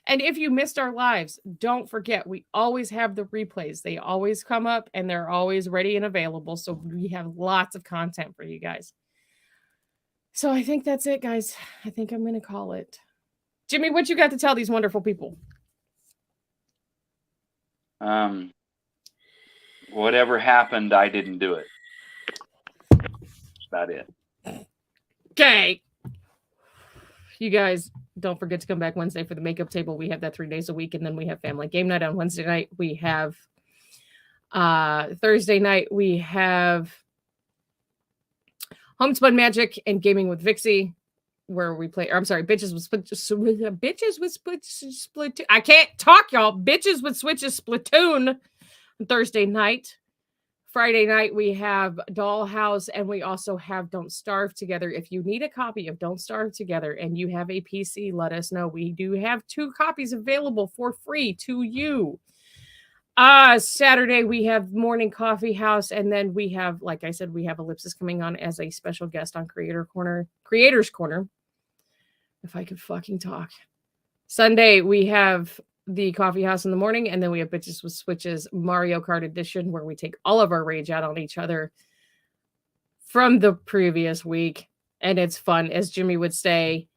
And if you missed our lives, don't forget, we always have the replays. They always come up and they're always ready and available. So we have lots of content for you guys. So I think that's it, guys. I think I'm going to call it. Jimmy, what you got to tell these wonderful people? Whatever happened, I didn't do it. That's about it. Okay. You guys, don't forget to come back Wednesday for the makeup table. We have that 3 days a week, and then we have family game night on Wednesday night. We have Thursday night. We have Homespun Magic and Gaming with Vixie, where we play. Or I'm sorry, Bitches with Splatoon. I can't talk, y'all. Bitches with Switches Splatoon. Thursday night. Friday night, we have Dollhouse, and we also have Don't Starve Together. If you need a copy of Don't Starve Together and you have a PC, let us know. We do have 2 copies available for free to you. Saturday, we have Morning Coffee House, and then we have, like I said, we have Ellipsis coming on as a special guest on Creator's Corner. If I could fucking talk. Sunday, we have the Coffee House in the morning, and then we have Bitches with Switches Mario Kart Edition, where we take all of our rage out on each other from the previous week, and it's fun. As Jimmy would say,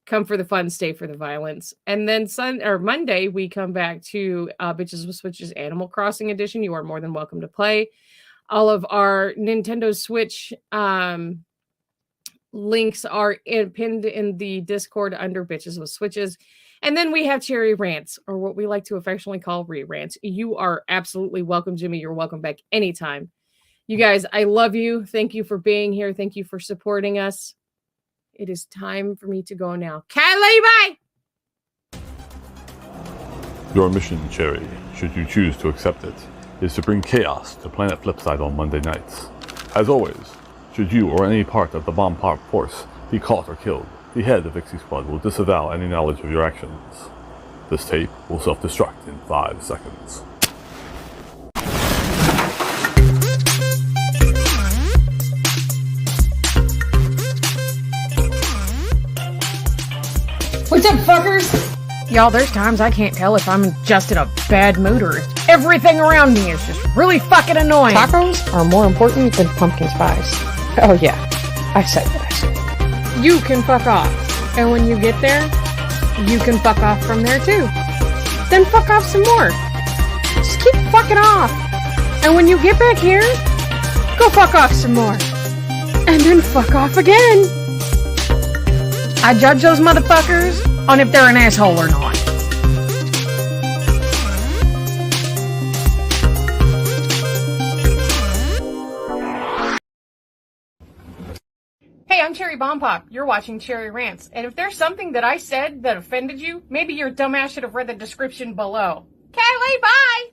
come for the fun, stay for the violence. And then Monday, we come back to Bitches with Switches Animal Crossing Edition. You are more than welcome to play. All of our Nintendo Switch links are pinned in the Discord under Bitches with Switches. And then we have Cherry Rants, or what we like to affectionately call re-rants. You are absolutely welcome, Jimmy. You're welcome back anytime. You guys, I love you. Thank you for being here. Thank you for supporting us. It is time for me to go now. Bye. Your mission, Cherry, should you choose to accept it, is to bring chaos to Planet Flipside on Monday nights. As always, should you or any part of the bomb pop force be caught or killed, the head of Vixie Squad will disavow any knowledge of your actions. This tape will self-destruct in 5 seconds. What's up, fuckers? Y'all, there's times I can't tell if I'm just in a bad mood or if everything around me is just really fucking annoying. Tacos are more important than pumpkin spice. Oh yeah, I said what I said. You can fuck off. And when you get there, you can fuck off from there too. Then fuck off some more. Just keep fucking off. And when you get back here, go fuck off some more. And then fuck off again. I judge those motherfuckers on if they're an asshole or not. Hey, I'm Cherry Bomb Pop. You're watching Cherry Rants. And if there's something that I said that offended you, maybe your dumbass should have read the description below. Okay, bye!